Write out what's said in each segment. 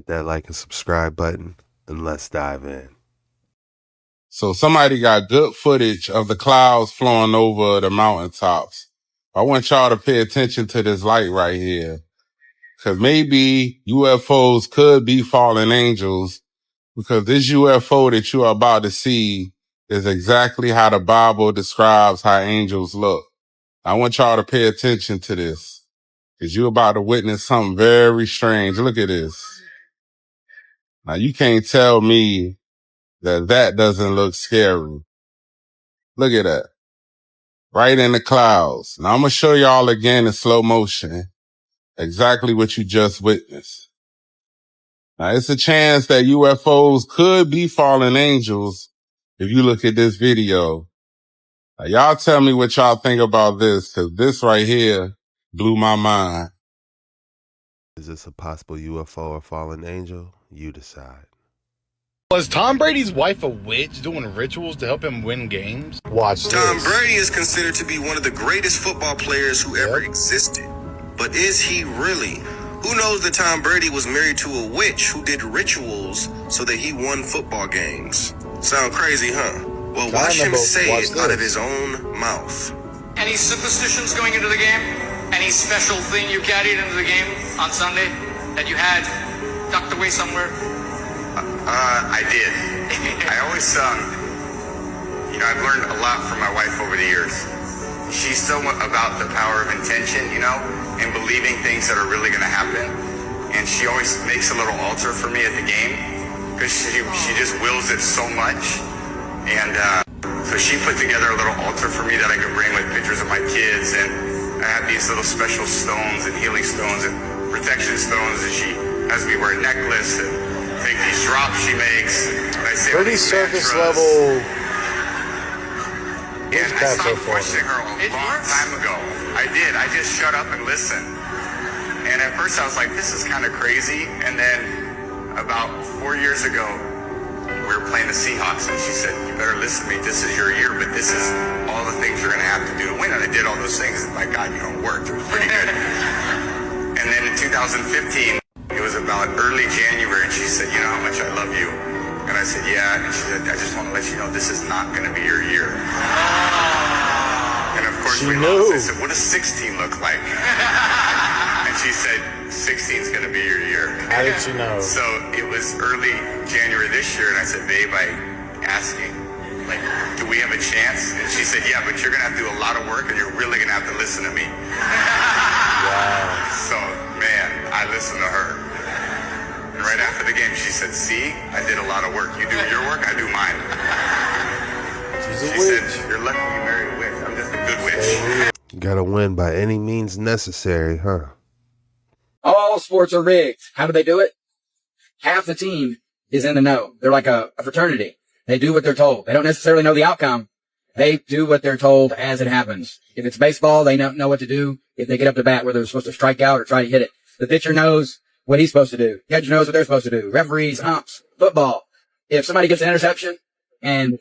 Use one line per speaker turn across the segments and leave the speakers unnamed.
that like and subscribe button, and let's dive in.
So somebody got good footage of the clouds flowing over the mountaintops. I want y'all to pay attention to this light right here. Because maybe UFOs could be fallen angels, because this UFO that you are about to see is exactly how the Bible describes how angels look. I want y'all to pay attention to this, because you're about to witness something very strange. Look at this. Now, you can't tell me that doesn't look scary. Look at that. Right in the clouds. Now, I'm going to show y'all again in slow motion exactly what you just witnessed. Now, it's a chance that UFOs could be fallen angels if you look at this video. Now, y'all tell me what y'all think about this, because this right here blew my mind.
Is this a possible UFO or fallen angel? You decide.
Was Tom Brady's wife a witch doing rituals to help him win games?
Watch this. Tom Brady is considered to be one of the greatest football players who ever existed. But is he really? Who knows that Tom Brady was married to a witch who did rituals so that he won football games? Sound crazy, huh? Well, watch him say it out of his own mouth.
Any superstitions going into the game? Any special thing you carried into the game on Sunday that you had tucked away somewhere?
I did. I always, I've learned a lot from my wife over the years. She's so about the power of intention, and believing things that are really going to happen. And she always makes a little altar for me at the game, because she just wills it so much. And so she put together a little altar for me that I could bring with pictures of my kids. And I have these little special stones and healing stones and protection stones. And she has me wear a necklace and take these drops she makes. I say
pretty surface level.
And I stopped questioning her a long time ago. I did. I just shut up and listened. And at first I was like, this is kind of crazy. And then about 4 years ago, we were playing the Seahawks, and she said, you better listen to me. This is your year, but this is all the things you're going to have to do to win. And I did all those things. And my God, it worked. It was pretty good. And then in 2015, it was about early January, and she said, you know how much I love you? And I said, yeah. And she said, I just want to let you know this is not going to be your year. And of course we lost. I said, what does 16 look like? And she said, 16 is going to be your year.
How did you know?
So it was early January this year, and I said, babe, I asking, do we have a chance? And she said, yeah, but you're going to have to do a lot of work, and you're really going to have to listen to me.
Wow.
So, man, I listened to her. And right after the game, she said, see, I did a lot of work. You do your work, I do mine. She said, you're lucky you married a witch. I'm just a good witch.
You gotta win by any means necessary, huh?
All sports are rigged. How do they do it? Half the team is in the know. They're like a fraternity. They do what they're told. They don't necessarily know the outcome. They do what they're told as it happens. If it's baseball, they know what to do. If they get up to bat, whether they're supposed to strike out or try to hit it. The pitcher knows what he's supposed to do. Catcher knows what they're supposed to do. Referees, umps, football. If somebody gets an interception and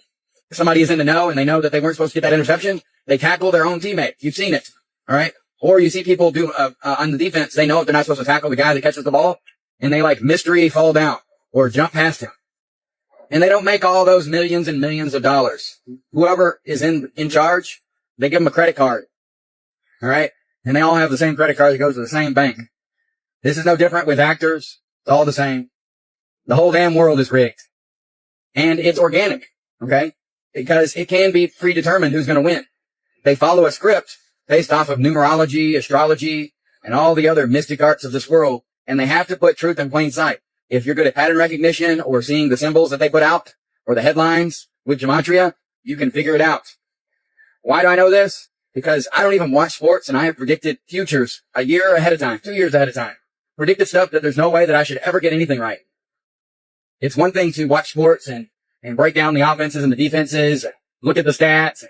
somebody is in the know and they know that they weren't supposed to get that interception, they tackle their own teammate. You've seen it. All right. Or you see people do, on the defense, they know if they're not supposed to tackle the guy that catches the ball, and they mystery fall down or jump past him. And they don't make all those millions and millions of dollars. Whoever is in charge, they give them a credit card. All right. And they all have the same credit card that goes to the same bank. This is no different with actors. It's all the same. The whole damn world is rigged. And it's organic. Okay. Because it can be predetermined who's going to win. They follow a script based off of numerology, astrology, and all the other mystic arts of this world. And they have to put truth in plain sight. If you're good at pattern recognition or seeing the symbols that they put out or the headlines with gematria, you can figure it out. Why do I know this? Because I don't even watch sports, and I have predicted futures a year ahead of time, 2 years ahead of time. Predicted stuff that there's no way that I should ever get anything right. It's one thing to watch sports and break down the offenses and the defenses, look at the stats.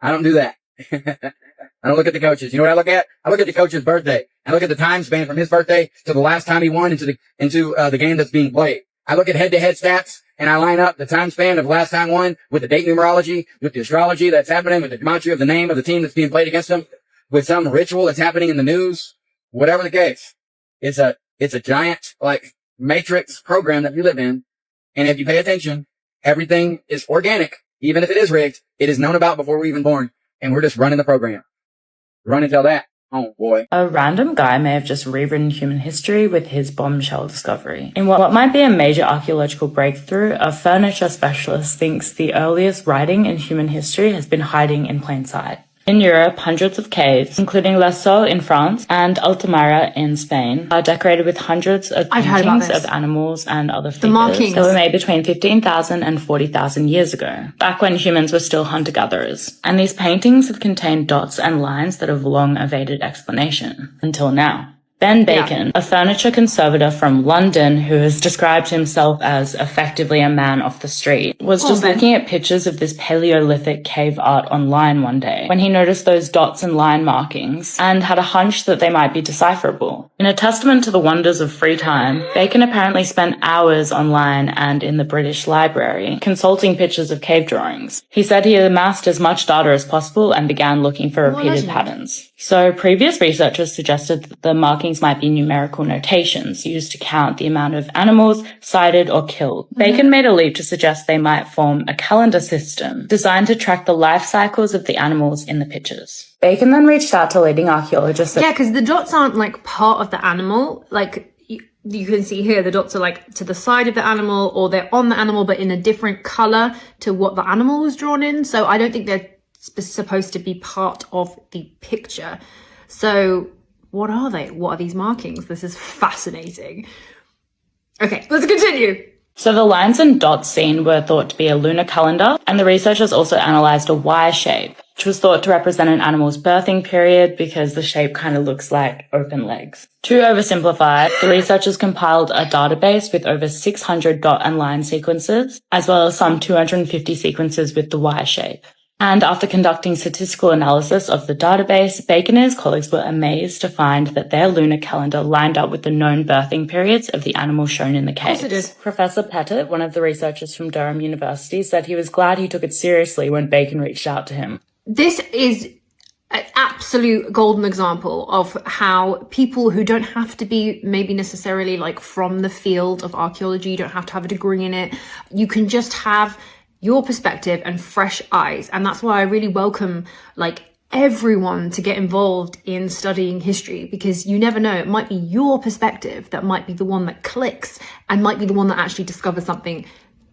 I don't do that. I don't look at the coaches. You know what I look at? I look at the coach's birthday. I look at the time span from his birthday to the last time he won into the game that's being played. I look at head-to-head stats, and I line up the time span of last time won with the date numerology, with the astrology that's happening, with the gematria of the name of the team that's being played against them, with some ritual that's happening in the news, whatever the case. It's a giant, matrix program that we live in. And if you pay attention, everything is organic. Even if it is rigged, it is known about before we're even born. And we're just running the program. Run and tell that. Oh boy.
A random guy may have just rewritten human history with his bombshell discovery. In what might be a major archaeological breakthrough, a furniture specialist thinks the earliest writing in human history has been hiding in plain sight. In Europe, hundreds of caves, including Les Sceaux in France and Altamira in Spain, are decorated with hundreds of paintings of animals and other figures that were made between 15,000 and 40,000 years ago, back when humans were still hunter-gatherers. And these paintings have contained dots and lines that have long evaded explanation, until now. Ben Bacon, a furniture conservator from London who has described himself as effectively a man off the street, was just looking at pictures of this Paleolithic cave art online one day when he noticed those dots and line markings and had a hunch that they might be decipherable. In a testament to the wonders of free time, Bacon apparently spent hours online and in the British Library consulting pictures of cave drawings. He said he amassed as much data as possible and began looking for repeated patterns. So previous researchers suggested that the markings might be numerical notations used to count the amount of animals sighted or killed. Bacon made a leap to suggest they might form a calendar system designed to track the life cycles of the animals in the pictures. Bacon then reached out to leading archaeologists.
Yeah, because the dots aren't like part of the animal. Like you can see here, the dots are like to the side of the animal, or they're on the animal but in a different color to what the animal was drawn in. So I don't think they're supposed to be part of the picture. So what are they? What are these markings? This is fascinating. Okay, let's continue.
So the lines and dots seen were thought to be a lunar calendar, and the researchers also analysed a Y shape, which was thought to represent an animal's birthing period because the shape kind of looks like open legs. To oversimplify, the researchers compiled a database with over 600 dot and line sequences, as well as some 250 sequences with the Y shape. And after conducting statistical analysis of the database, Bacon and his colleagues were amazed to find that their lunar calendar lined up with the known birthing periods of the animals shown in the caves. Professor Pettit, one of the researchers from Durham University, said he was glad he took it seriously when Bacon reached out to him.
This is an absolute golden example of how people who don't have to be maybe necessarily like from the field of archaeology, you don't have to have a degree in it, you can just have your perspective and fresh eyes. And that's why I really welcome like everyone to get involved in studying history, because you never know, it might be your perspective that might be the one that clicks and might be the one that actually discovers something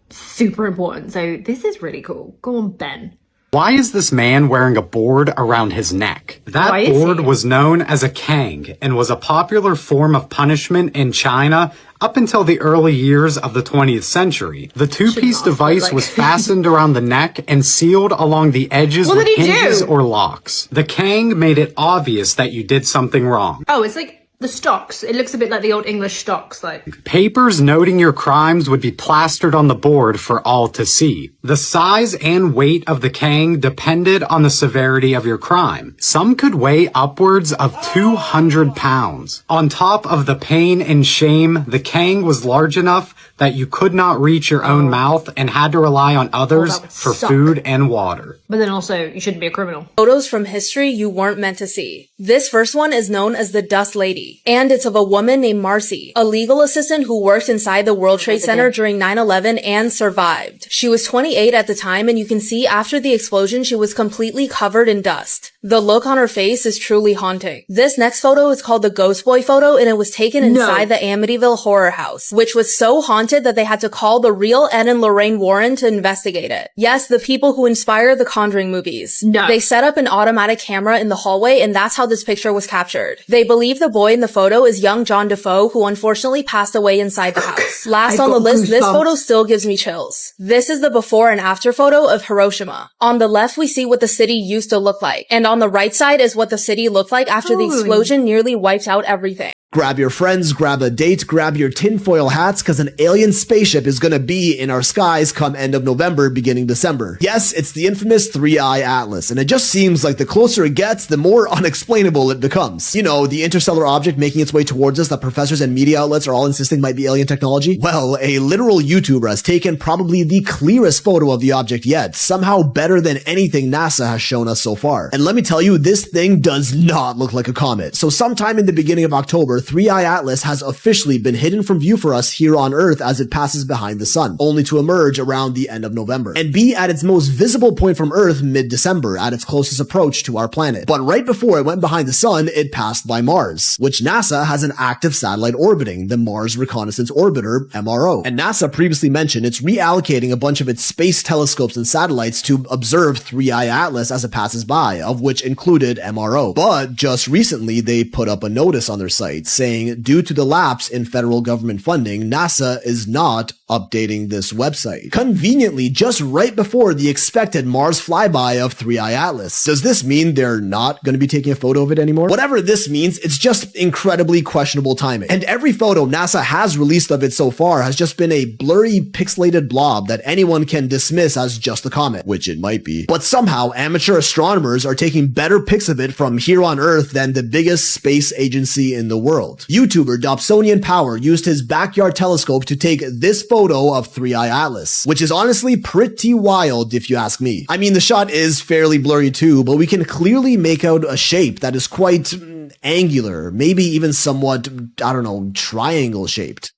super important. So this is really cool. Go on, Ben.
Why is this man wearing a board around his neck? That board was known as a kang and was a popular form of punishment in China up until the early years of the 20th century. The two-piece device was fastened around the neck and sealed along the edges with hinges or locks. The kang made it obvious that you did something wrong.
Oh, it's like the stocks. It looks a bit like the old English stocks, like.
Papers noting your crimes would be plastered on the board for all to see. The size and weight of the kang depended on the severity of your crime. Some could weigh upwards of 200 pounds. On top of the pain and shame, the kang was large enough that you could not reach your own mouth and had to rely on others for food and water.
But then also, you shouldn't be a criminal.
Photos from history you weren't meant to see. This first one is known as the Dust Lady, and it's of a woman named Marcy, a legal assistant who worked inside the World Trade Center during 9/11 and survived. She was 28 at the time, and you can see after the explosion she was completely covered in dust. The look on her face is truly haunting. This next photo is called the Ghost Boy photo, and it was taken inside the Amityville horror house, which was so haunted that they had to call the real Ed and Lorraine Warren to investigate it. Yes, the people who inspire the Conjuring movies. They set up an automatic camera in the hallway, and that's how this picture was captured. They believe the boy in the photo is young John Defoe, who unfortunately passed away inside the house. Last on the list, this photo still gives me chills. This is the before and after photo of Hiroshima. On the left, we see what the city used to look like, and on the right side is what the city looked like after the explosion nearly wiped out everything.
Grab your friends, grab a date, grab your tinfoil hats, cause an alien spaceship is gonna be in our skies come end of November, beginning December. Yes, it's the infamous 3-Eye Atlas, and it just seems like the closer it gets, the more unexplainable it becomes. You know, the interstellar object making its way towards us that professors and media outlets are all insisting might be alien technology? Well, a literal YouTuber has taken probably the clearest photo of the object yet, somehow better than anything NASA has shown us so far. And let me tell you, this thing does not look like a comet. So sometime in the beginning of October, December, 3i Atlas has officially been hidden from view for us here on Earth as it passes behind the sun, only to emerge around the end of November, and be at its most visible point from Earth mid-December at its closest approach to our planet. But right before it went behind the sun, it passed by Mars, which NASA has an active satellite orbiting, the Mars Reconnaissance Orbiter, MRO. And NASA previously mentioned it's reallocating a bunch of its space telescopes and satellites to observe 3i Atlas as it passes by, of which included MRO. But just recently, they put up a notice on their site saying, due to the lapse in federal government funding, NASA is not updating this website. Conveniently, just right before the expected Mars flyby of 3i Atlas. Does this mean they're not going to be taking a photo of it anymore? Whatever this means, it's just incredibly questionable timing. And every photo NASA has released of it so far has just been a blurry, pixelated blob that anyone can dismiss as just a comet, which it might be. But somehow, amateur astronomers are taking better pics of it from here on Earth than the biggest space agency in the world. YouTuber Dobsonian Power used his backyard telescope to take this photo of 3i Atlas, which is honestly pretty wild if you ask me. I mean, the shot is fairly blurry too, but we can clearly make out a shape that is quite angular, maybe even somewhat, I don't know, triangle shaped.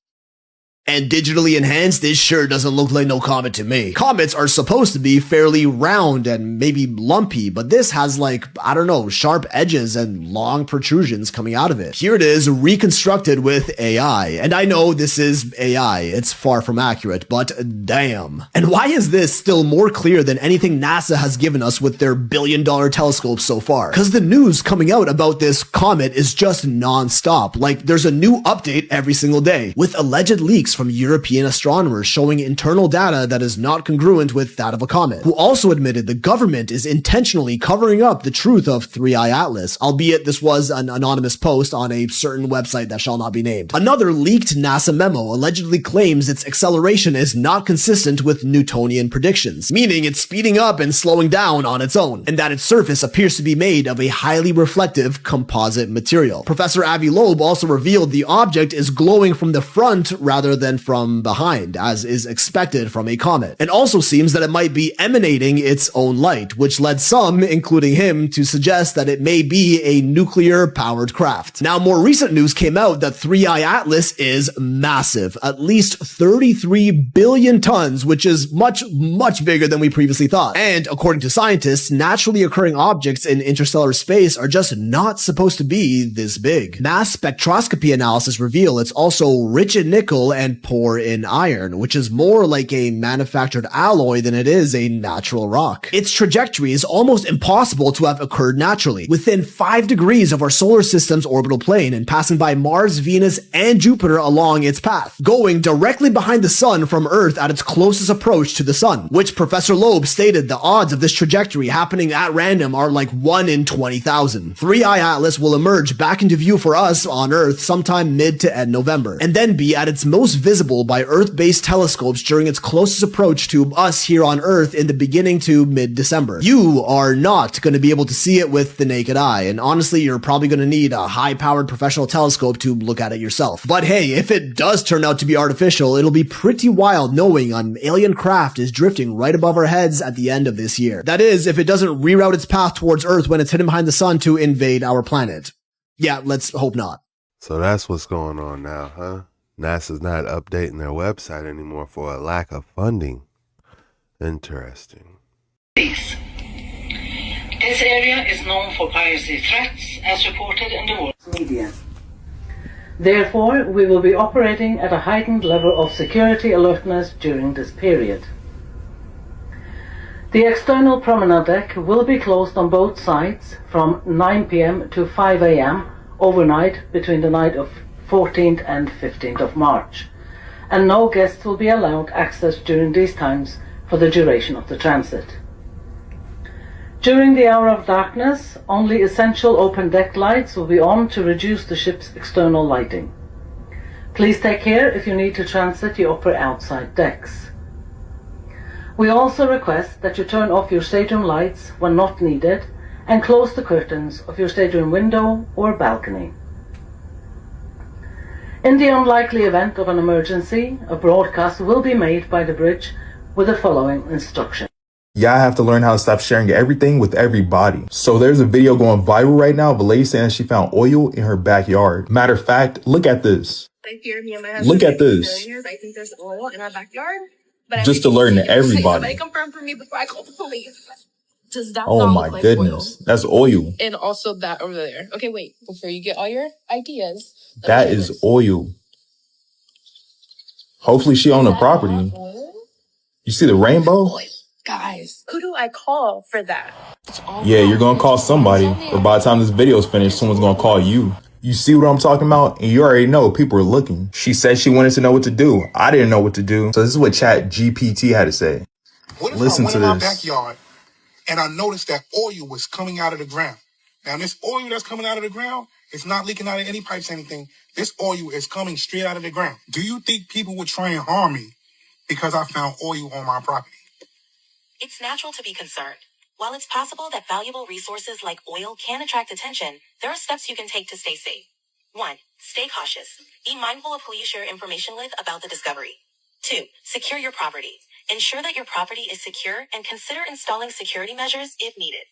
And digitally enhanced, this sure doesn't look like no comet to me. Comets are supposed to be fairly round and maybe lumpy, but this has like, I don't know, sharp edges and long protrusions coming out of it. Here it is, reconstructed with AI. And I know this is AI, it's far from accurate, but damn. And why is this still more clear than anything NASA has given us with their billion-dollar telescopes so far? Because the news coming out about this comet is just non-stop. Like, there's a new update every single day, with alleged leaks from European astronomers showing internal data that is not congruent with that of a comet, who also admitted the government is intentionally covering up the truth of 3i Atlas, albeit this was an anonymous post on a certain website that shall not be named. Another leaked NASA memo allegedly claims its acceleration is not consistent with Newtonian predictions, meaning it's speeding up and slowing down on its own, and that its surface appears to be made of a highly reflective composite material. Professor Avi Loeb also revealed the object is glowing from the front rather than from behind, as is expected from a comet. It also seems that it might be emanating its own light, which led some, including him, to suggest that it may be a nuclear-powered craft. Now, more recent news came out that 3i Atlas is massive, at least 33 billion tons, which is much, much bigger than we previously thought. And according to scientists, naturally occurring objects in interstellar space are just not supposed to be this big. Mass spectroscopy analysis reveal it's also rich in nickel and poor in iron, which is more like a manufactured alloy than it is a natural rock. Its trajectory is almost impossible to have occurred naturally, within 5 degrees of our solar system's orbital plane and passing by Mars, Venus, and Jupiter along its path, going directly behind the sun from Earth at its closest approach to the sun, which Professor Loeb stated the odds of this trajectory happening at random are like 1 in 20,000. 3i Atlas will emerge back into view for us on Earth sometime mid to end November, and then be at its most visible by Earth-based telescopes during its closest approach to us here on Earth in the beginning to mid-December. You are not going to be able to see it with the naked eye, and honestly, you're probably going to need a high-powered professional telescope to look at it yourself. But hey, if it does turn out to be artificial, it'll be pretty wild knowing an alien craft is drifting right above our heads at the end of this year. That is, if it doesn't reroute its path towards Earth when it's hidden behind the sun to invade our planet. Yeah, let's hope not.
So that's what's going on now, huh? NASA's not updating their website anymore for a lack of funding. Interesting.
This area is known for piracy threats as reported in the world media. Therefore, we will be operating at a heightened level of security alertness during this period. The external promenade deck will be closed on both sides from 9 p.m. to 5 a.m. overnight between the night of 14th and 15th of March, and no guests will be allowed access during these times for the duration of the transit. During the hour of darkness, only essential open deck lights will be on to reduce the ship's external lighting. Please take care if you need to transit the upper outside decks. We also request that you turn off your stateroom lights when not needed and close the curtains of your stateroom window or balcony. In the unlikely event of an emergency, a broadcast will be made by the bridge with the following instruction.
Y'all have to learn how to stop sharing everything with everybody. So there's a video going viral right now of a lady saying she found oil in her backyard. Matter of fact, look at this. Look at this.
I think there's oil in our backyard.
Just to learn to everybody.
Somebody confirm for me before I call the police. Does that
Oh
not
my
look like
goodness.
oil?
That's oil.
And also that over there. Okay, wait. Before you get all your ideas,
That is oil. Hopefully she owned the property. You see the rainbow?
guys, who do I call for that?
Yeah, you're gonna call somebody. Or by the time this video is finished, someone's gonna call you. You see what I'm talking about? And you already know people are looking. She said she wanted to know what to do. I didn't know what to do. So this is what Chat GPT had to say.
What if
Listen
I went
to
in my
this.
backyard and I noticed that oil was coming out of the ground? Now, this oil that's coming out of the ground, it's not leaking out of any pipes or anything. This oil is coming straight out of the ground. Do you think people would try and harm me because I found oil on my property?
It's natural to be concerned. While it's possible that valuable resources like oil can attract attention, there are steps you can take to stay safe. 1. Stay cautious. Be mindful of who you share information with about the discovery. 2. Secure your property. Ensure that your property is secure and consider installing security measures if needed.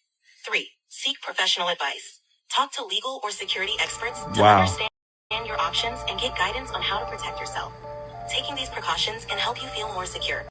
3. Seek professional advice. Talk to legal or security experts to understand your options and get guidance on how to protect yourself. Taking these precautions can help you feel more secure.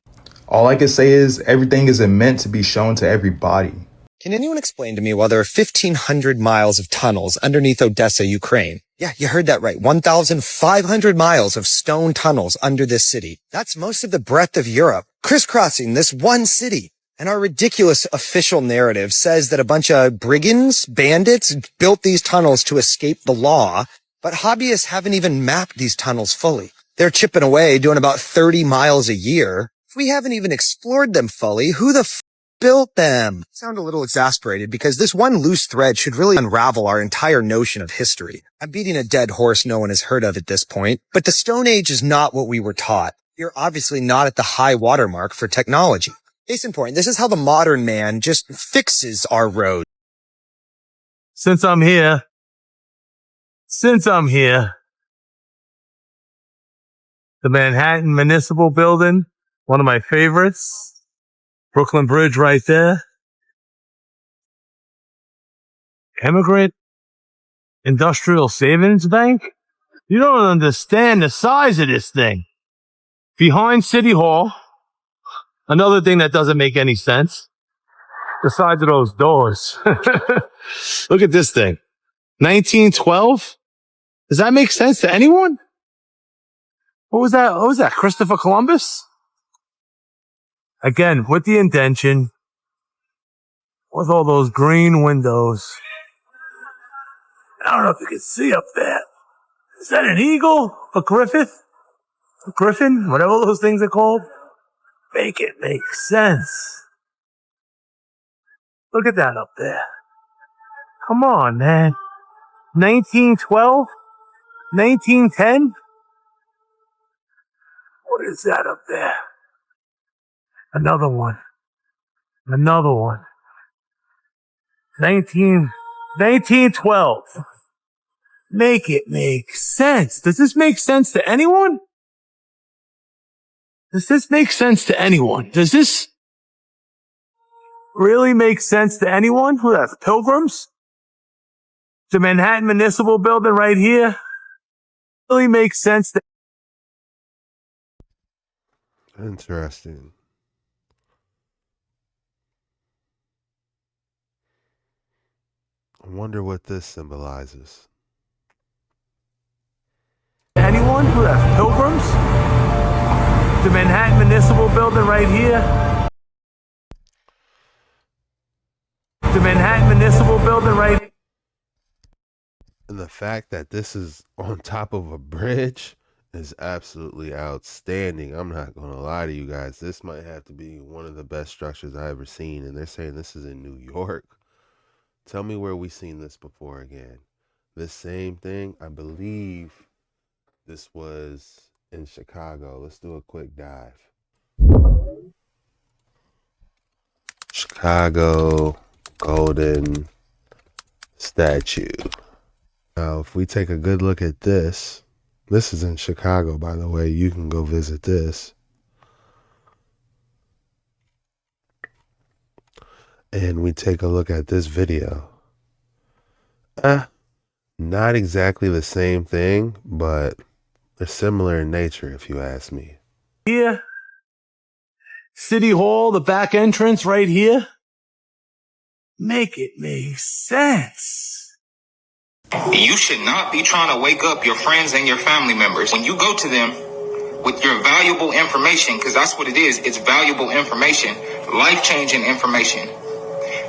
All I can say is everything isn't meant to be shown to everybody.
Can anyone explain to me why there are 1,500 miles of tunnels underneath Odessa, Ukraine? Yeah, you heard that right. 1,500 miles of stone tunnels under this city. That's most of the breadth of Europe, crisscrossing this one city. And our ridiculous official narrative says that a bunch of brigands, bandits, built these tunnels to escape the law, but hobbyists haven't even mapped these tunnels fully. They're chipping away, doing about 30 miles a year. If we haven't even explored them fully, who the built them? I sound a little exasperated because this one loose thread should really unravel our entire notion of history. I'm beating a dead horse no one has heard of at this point, but the Stone Age is not what we were taught. You're obviously not at the high watermark for technology. Case in point, this is how the modern man just fixes our road.
Since I'm here, the Manhattan Municipal Building, one of my favorites. Brooklyn Bridge right there. Immigrant Industrial Savings Bank? You don't understand the size of this thing. Behind City Hall, another thing that doesn't make any sense, the size of those doors. Look at this thing. 1912? Does that make sense to anyone? What was that? What was that? Christopher Columbus? Again, with the indention, with all those green windows. I don't know if you can see up there. Is that an eagle? A Griffith? A Griffin? Whatever those things are called. Make it make sense. Look at that up there. Come on, man. 1912? 1910? What is that up there? Another one. 1912. Make it make sense. Does this make sense to anyone? Does this make sense to anyone? Does this really make sense to anyone? Who that's Pilgrims? The Manhattan Municipal Building right here really makes sense to.
Interesting. I wonder what this symbolizes.
Anyone who has Pilgrims? The Manhattan Municipal Building right here. The Manhattan Municipal Building right here.
And the fact that this is on top of a bridge is absolutely outstanding. I'm not going to lie to you guys. This might have to be one of the best structures I've ever seen. And they're saying this is in New York. Tell me where we've seen this before again. This same thing, I believe this was in Chicago. Let's do a quick dive. Chicago Golden Statue. Now, if we take a good look at this, this is in Chicago, by the way. You can go visit this. and we take a look at this video. Not exactly the same thing, but they're similar in nature, if you ask me.
Here, City Hall, the back entrance right here. Make it make sense.
You should not be trying to wake up your friends and your family members. When you go to them with your valuable information, because that's what it is, it's valuable information, life-changing information.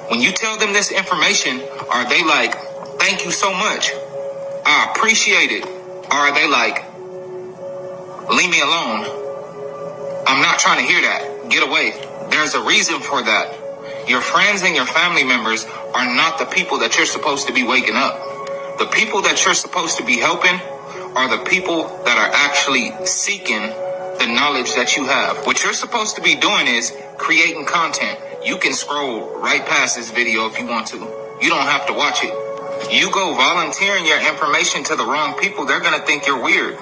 When you tell them this information, are they like, thank you so much, I appreciate it? Or are they like, leave me alone, I'm not trying to hear that, get away? There's a reason for that. Your friends and your family members are not the people that you're supposed to be waking up. The people that you're supposed to be helping are the people that are actually seeking the knowledge that you have. What you're supposed to be doing is creating content. You can scroll right past this video if you want to. You don't have to watch it. You go volunteering your information to the wrong people, they're going to think you're weird.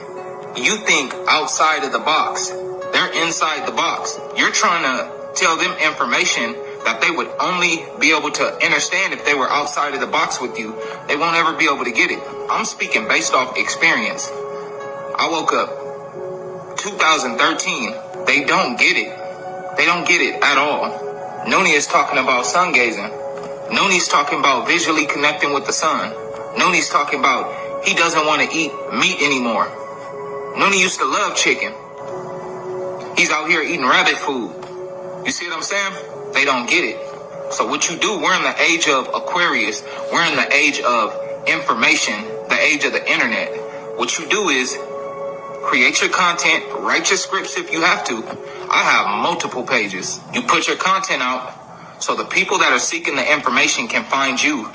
You think outside of the box. They're inside the box. You're trying to tell them information that they would only be able to understand if they were outside of the box with you. They won't ever be able to get it. I'm speaking based off experience. I woke up 2013. They don't get it. They don't get it at all. Noni is talking about sun gazing. Noni's talking about visually connecting with the sun. Noni's talking about he doesn't want to eat meat anymore. Noni used to love chicken. He's out here eating rabbit food. You see what I'm saying? They don't get it. So what you do, we're in the age of Aquarius. We're in the age of information, the age of the internet. What you do is create your content, write your scripts if you have to. I have multiple pages. You put your content out so the people that are seeking the information can find you.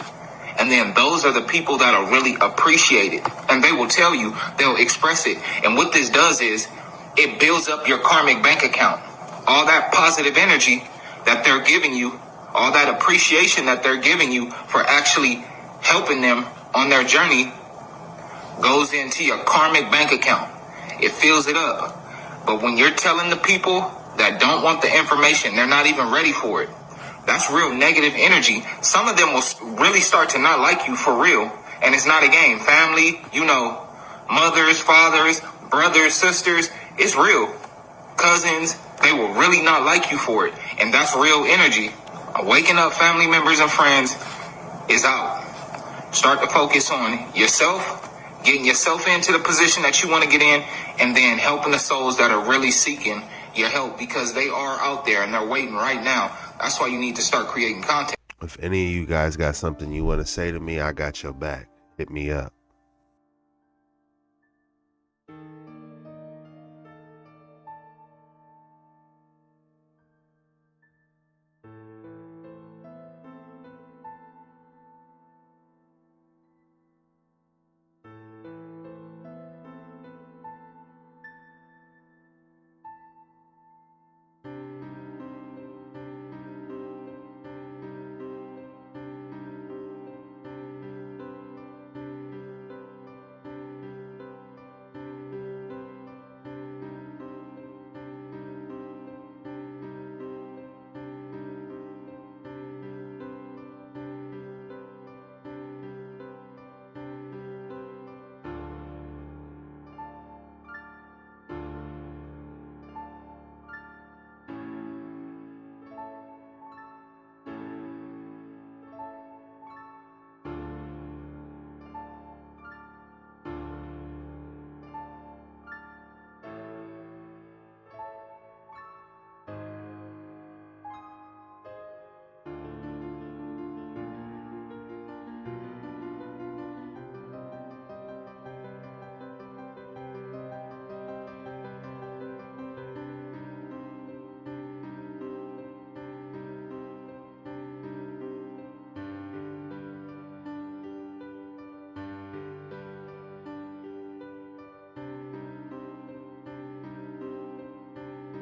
And then those are the people that are really appreciate it. And they will tell you, they'll express it. And what this does is it builds up your karmic bank account. All that positive energy that they're giving you, all that appreciation that they're giving you for actually helping them on their journey goes into your karmic bank account. It fills it up. But when you're telling the people that don't want the information, they're not even ready for it. That's real negative energy. Some of them will really start to not like you for real. And it's not a game. Family, you know, mothers, fathers, brothers, sisters, it's real. Cousins, they will really not like you for it. And that's real energy. Waking up family members and friends is out. Start to focus on yourself, getting yourself into the position that you want to get in, and then helping the souls that are really seeking your help, because they are out there and they're waiting right now. That's why you need to start creating content.
If any of you guys got something you want to say to me, I got your back. Hit me up.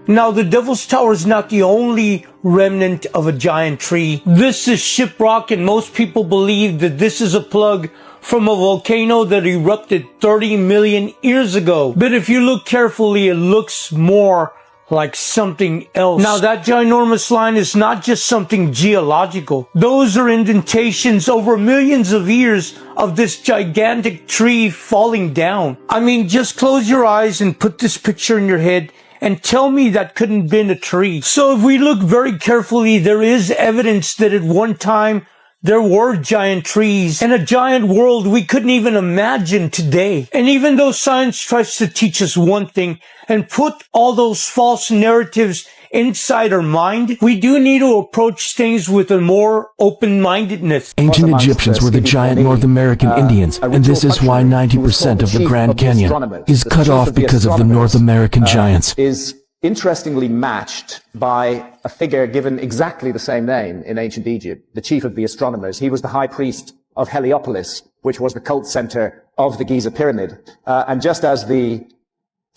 Now, the Devil's Tower is not the only remnant of a giant tree. This is shiprock, and most people believe that this is a plug from a volcano that erupted 30 million years ago. But if you look carefully, it looks more like something else. Now that ginormous line is not just something geological. Those are indentations over millions of years of this gigantic tree falling down. I mean, just close your eyes and put this picture in your head and tell me that couldn't have been a tree. So if we look very carefully, there is evidence that at one time there were giant trees and a giant world we couldn't even imagine today. And even though science tries to teach us one thing and put all those false narratives inside our mind, we do need to approach things with a more open-mindedness.
Ancient Egyptians were the giant North American Indians, and this is why 90% of the Grand Canyon is cut off because of the North American giants.
Is interestingly matched by a figure given exactly the same name in ancient Egypt, the chief of the astronomers. He was the high priest of Heliopolis, which was the cult center of the Giza pyramid. And just as the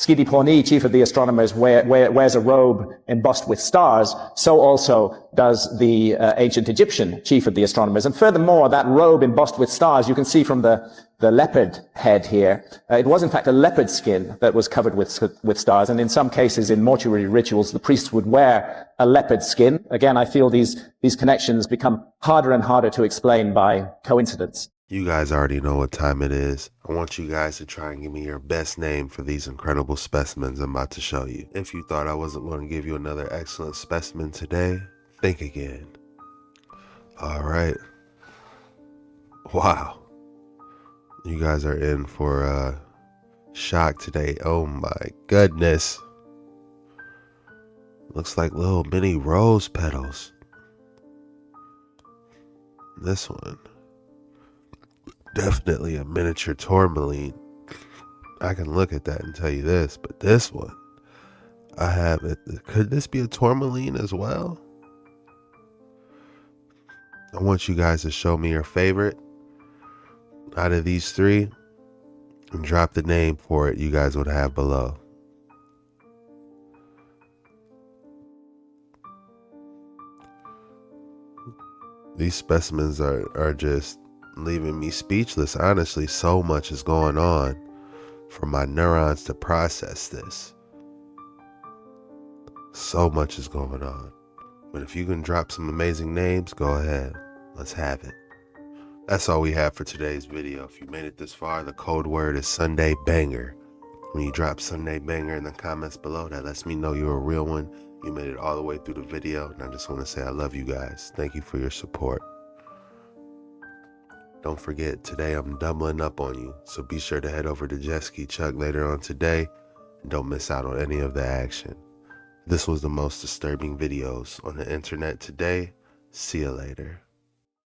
Skidi Porni, chief of the astronomers, wears a robe embossed with stars, so also does the ancient Egyptian chief of the astronomers. And furthermore, that robe embossed with stars, you can see from the leopard head here, it was in fact a leopard skin that was covered with stars. And in some cases, in mortuary rituals, the priests would wear a leopard skin. Again, I feel these connections become harder and harder to explain by coincidence.
You guys already know what time it is. I want you guys to try and give me your best name for these incredible specimens I'm about to show you. If you thought I wasn't going to give you another excellent specimen today, think again. All right. Wow. You guys are in for a shock today. Oh my goodness. Looks like little mini rose petals. This one. Definitely a miniature tourmaline. I can look at that and tell you this, but this one, I have it. Could this be a tourmaline as well? I want you guys to show me your favorite out of these three and drop the name for it you guys would have below. These specimens are just leaving me speechless. Honestly, so much is going on for my neurons to process this. So much is going on. But if you can drop some amazing names, go ahead. Let's have it. That's all we have for today's video. If you made it this far, the code word is Sunday Banger. When you drop Sunday Banger in the comments below, that lets me know you're a real one. You made it all the way through the video. And I just want to say I love you guys. Thank you for your support. Don't forget, today I'm doubling up on you, so be sure to head over to Jet Ski Chuck later on today, and don't miss out on any of the action. This was the most disturbing videos on the internet today. See you later.